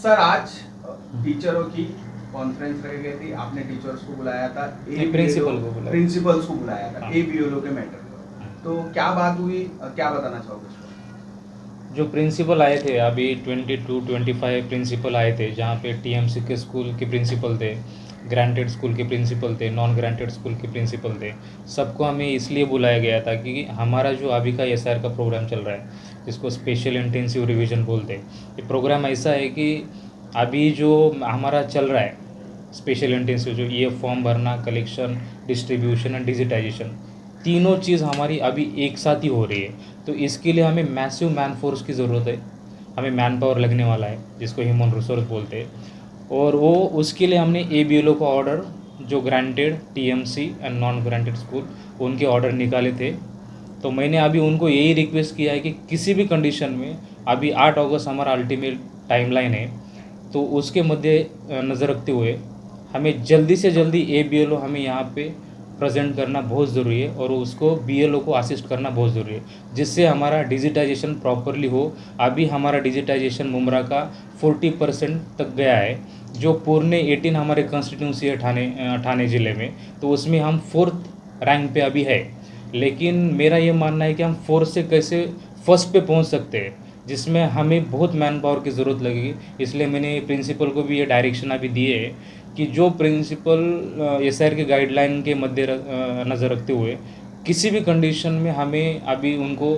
Sir आज टीचरों की कॉन्फ्रेंस रह गई थी, आपने टीचर्स को बुलाया था, प्रिंसिपल्स को बुलाया था ABLO के मैटर पर, तो क्या बात हुई, क्या बताना चाहोगे? जो प्रिंसिपल आए थे अभी 22-25 प्रिंसिपल आए थे, जहाँ पे TMC के स्कूल के प्रिंसिपल थे, ग्रांटेड स्कूल के प्रिंसिपल थे, नॉन ग्रांटेड स्कूल के प्रिंसिपल थे। सबको हमें इसलिए बुलाया गया था कि हमारा जो अभी का SR का प्रोग्राम चल रहा है, जिसको स्पेशल इंटेंसिव रिवीजन बोलते हैं, ये प्रोग्राम ऐसा है कि अभी जो हमारा चल रहा है स्पेशल इंटेंसिव, जो ये फॉर्म भरना, कलेक्शन, डिस्ट्रीब्यूशन एंड डिजिटाइजेशन, तीनों चीज़ हमारी अभी एक साथ ही हो रही है। तो इसके लिए हमें मैसिव मैन फोर्स की ज़रूरत है, हमें मैन पावर लगने वाला है, जिसको ह्यूमन रिसोर्स बोलते हैं। और वो उसके लिए हमने ABLO का ऑर्डर, जो granted TMC and non granted school, उनके ऑर्डर निकाले थे। तो मैंने अभी उनको यही रिक्वेस्ट किया है कि किसी भी कंडीशन में, अभी 8 अगस्त हमारा अल्टीमेट टाइमलाइन है, तो उसके मध्य नज़र रखते हुए हमें जल्दी से जल्दी ABLO हमें यहाँ पे प्रेजेंट करना बहुत ज़रूरी है, और उसको BLO को असिस्ट करना बहुत ज़रूरी है, जिससे हमारा डिजिटाइजेशन प्रॉपरली हो। अभी हमारा डिजिटाइजेशन मुमरा का 40% तक गया है, जो पूर्ण 18 हमारे कॉन्स्टिट्यूंसी है ठाणे ज़िले में, तो उसमें हम 4th रैंक पे अभी है। लेकिन मेरा ये मानना है कि हम 4th से कैसे फर्स्ट पे पहुंच सकते हैं, जिसमें हमें बहुत मैन पावर की ज़रूरत लगेगी। इसलिए मैंने प्रिंसिपल को भी ये डायरेक्शन अभी दिए है कि जो प्रिंसिपल SR के गाइडलाइन के मध्य नज़र रखते हुए किसी भी कंडीशन में हमें अभी उनको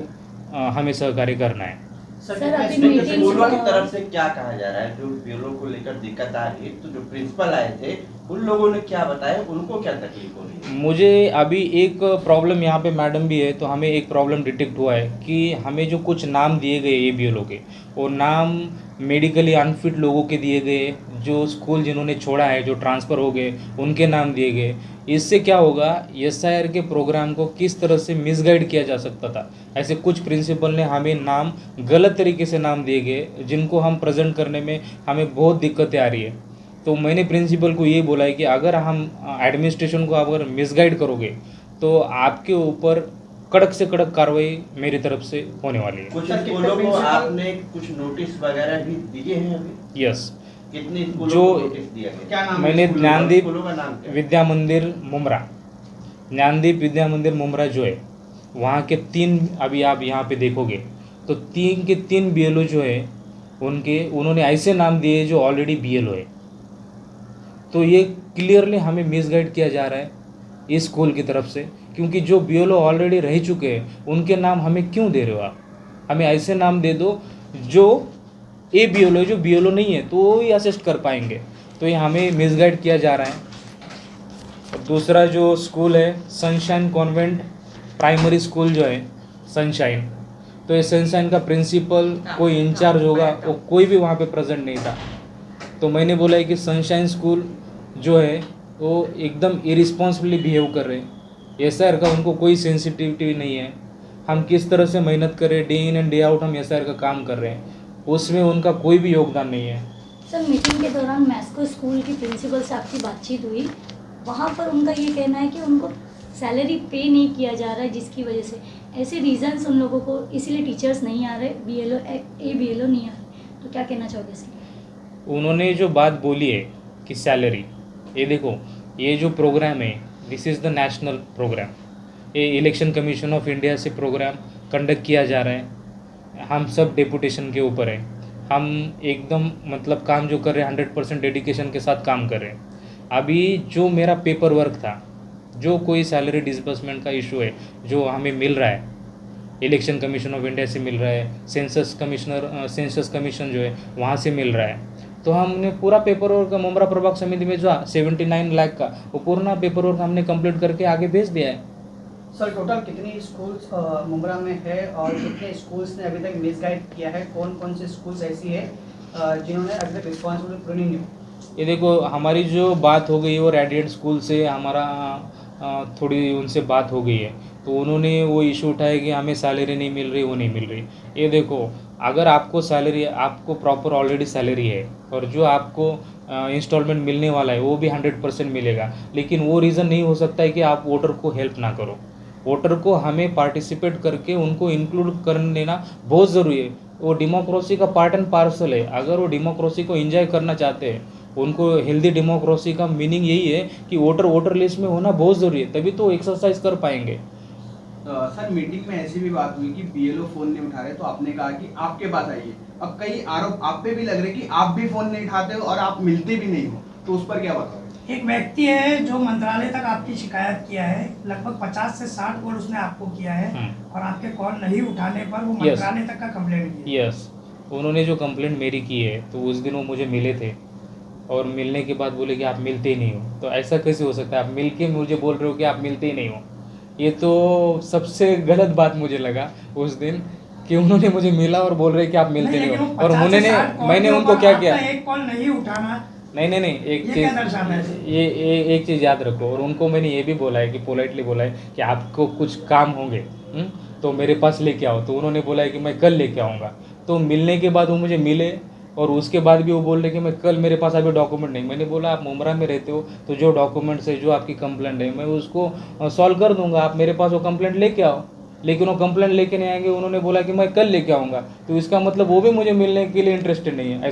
हमें सहकार्य करना है। सर अभी स्कूलों की तरफ से क्या कहा जा रहा है? जो BLO को लेकर दिक्कत आ रही है, तो जो प्रिंसिपल आए थे उन लोगों ने क्या बताया, उनको क्या तकलीफ हो रही है? मुझे अभी एक प्रॉब्लम यहाँ पे मैडम भी है, तो हमें एक प्रॉब्लम डिटेक्ट हुआ है कि हमें जो कुछ नाम दिए गए ABLO के, वो नाम मेडिकली अनफिट लोगों के दिए गए, जो स्कूल जिन्होंने छोड़ा है, जो ट्रांसफ़र हो गए, उनके नाम दिए गए। इससे क्या होगा, SIR के प्रोग्राम को किस तरह से मिसगाइड किया जा सकता था। ऐसे कुछ प्रिंसिपल ने हमें नाम गलत तरीके से नाम दिए गए, जिनको हम प्रेजेंट करने में हमें बहुत दिक्कतें आ रही है। तो मैंने प्रिंसिपल को ये बोला है कि अगर हम एडमिनिस्ट्रेशन को अगर मिसगाइड करोगे, तो आपके ऊपर कड़क से कड़क कार्रवाई मेरी तरफ से होने वाली है। कुछ स्कूलों को आपने कुछ नोटिस वगैरह भी दिए हैं अभी? यस, कितने स्कूलों जो को नोटिस दिया गया? क्या नाम? मैंने ज्ञानदीप स्कूलों का नाम क्या है? विद्या मंदिर मुमरा, ज्ञानदीप विद्या मंदिर मुमरा जो है, वहाँ के 3, अभी आप यहाँ पे देखोगे तो 3 के 3 BLO जो है, उन्होंने ऐसे नाम दिए जो ऑलरेडी BLO है। तो ये क्लियरली हमें मिसगाइड किया जा रहा है इस स्कूल की तरफ से, क्योंकि जो BLO ऑलरेडी रह चुके हैं, उनके नाम हमें क्यों दे रहे हो आप? हमें ऐसे नाम दे दो जो ABLO, जो BLO नहीं है, तो वो ही असिस्ट कर पाएंगे। तो ये हमें मिसगाइड किया जा रहा है। और दूसरा जो स्कूल है, सनशाइन कॉन्वेंट प्राइमरी स्कूल जो है, सनशाइन, तो ये सनशाइन का प्रिंसिपल कोई इंचार्ज होगा, वो कोई भी वहाँ पे प्रेजेंट नहीं था। तो मैंने बोला है कि सनशाइन स्कूल जो है, वो एकदम इरिस्पॉन्सिबली बिहेव कर रहे हैं। SR का उनको कोई सेंसिटिविटी नहीं है। हम किस तरह से मेहनत करें, day in and day out हम SR का काम कर रहे हैं, उसमें उनका कोई भी योगदान नहीं है। सर मीटिंग के दौरान मैस्को स्कूल की प्रिंसिपल से आपकी बातचीत हुई, वहाँ पर उनका ये कहना है कि उनको सैलरी पे नहीं किया जा रहा है, जिसकी वजह से ऐसे रीजंस उन लोगों को, इसीलिए टीचर्स नहीं आ रहे, ABLO नहीं आ रहे। तो क्या कहना चाहोगे इसलिए? उन्होंने जो बात बोली है कि सैलरी, ये देखो, ये जो प्रोग्राम है, this is the national program. ये इलेक्शन कमीशन ऑफ इंडिया से प्रोग्राम कंडक्ट किया जा रहा है। हम सब डेपुटेशन के ऊपर है। हम एकदम मतलब काम जो कर रहे हैं 100% डेडिकेशन के साथ काम कर रहे हैं। अभी जो मेरा पेपर वर्क था, जो कोई सैलरी डिसबर्समेंट का इशू है, जो हमें मिल रहा है, इलेक्शन कमीशन ऑफ इंडिया से मिल रहा है, सेंसस कमीशन जो है वहाँ से मिल रहा है, तो हमने पूरा पेपर वर्क मुमरा प्रभाग समिति में जो 79 लाख का, वो पूरा पेपर वर्क हमने कंप्लीट करके आगे भेज दिया है। सर टोटल कितनी स्कूल्स मुमरा में है और कितने स्कूल्स ने अभी तक मिसगाइड किया है? कौन कौन से स्कूल्स ऐसी है जिन्होंने अभी तक रिस्पॉन्सिबल प्रूव नहीं हो? ये देखो, हमारी जो बात हो गई है वो रेडिएंट स्कूल से हमारा थोड़ी उनसे बात हो गई है, तो उन्होंने वो इशू उठाया कि हमें सैलरी नहीं मिल रही, वो नहीं मिल रही। ये देखो, अगर आपको सैलरी, आपको प्रॉपर ऑलरेडी सैलरी है, और जो आपको इंस्टॉलमेंट मिलने वाला है वो भी 100% मिलेगा, लेकिन वो रीज़न नहीं हो सकता है कि आप वोटर को हेल्प ना करो। वोटर को हमें पार्टिसिपेट करके उनको इंक्लूड कर लेना बहुत ज़रूरी है। वो डेमोक्रेसी का पार्ट एंड पार्सल है। अगर वो डेमोक्रेसी को एंजॉय करना चाहते हैं, उनको हेल्दी डेमोक्रेसी का मीनिंग यही है कि वोटर लिस्ट में होना बहुत ज़रूरी है, तभी तो एक्सरसाइज कर पाएंगे। सर मीटिंग में ऐसी भी बात हुई कि बीएलओ फोन नहीं उठा रहे, तो आपने कहा कि आपके पास आइए। अब कई आरोप आप पे भी लग रहे कि आप भी फोन नहीं उठाते हो और आप मिलते भी नहीं हो, तो उस पर क्या बताओ? एक व्यक्ति है जो मंत्रालय तक आपकी शिकायत किया है, लगभग 50 से 60 कॉल उसने आपको किया है और आपके कॉल नहीं उठाने पर वो Yes. मंत्रालय तक का कंप्लेंट किया। यस, उन्होंने जो कंप्लेंट मेरी की है तो उस दिन वो मुझे मिले थे और मिलने के बाद बोले कि आप मिलते ही नहीं हो। तो ऐसा कैसे हो सकता है, आप मिल के मुझे बोल रहे हो कि आप मिलते ही नहीं हो? ये तो सबसे गलत बात मुझे लगा उस दिन कि उन्होंने मुझे मिला और बोल रहे कि आप मिलते नहीं हो। और मैंने उनको क्या किया, एक कॉल नहीं उठाना, नहीं, ये क्या दर्शाता है? ये एक चीज़ याद रखो। और उनको मैंने ये भी बोला है कि पोलाइटली बोला है कि आपको कुछ काम होंगे तो मेरे पास लेके आओ। तो उन्होंने बोला है कि मैं कल लेके आऊँगा। तो मिलने के बाद वो मुझे मिले और उसके बाद भी वो बोल रहे कि मैं कल, मेरे पास अभी डॉक्यूमेंट नहीं। मैंने बोला आप मुमरा में रहते हो तो जो डॉक्यूमेंट्स है, जो आपकी कंप्लेंट है, मैं उसको सॉल्व कर दूंगा, आप मेरे पास वो कंप्लेंट लेके आओ। लेकिन वो कंप्लेंट लेके नहीं आएंगे। उन्होंने बोला कि मैं कल लेके आऊँगा। तो इसका मतलब वो भी मुझे मिलने के लिए इंटरेस्टेड नहीं है, ऐसा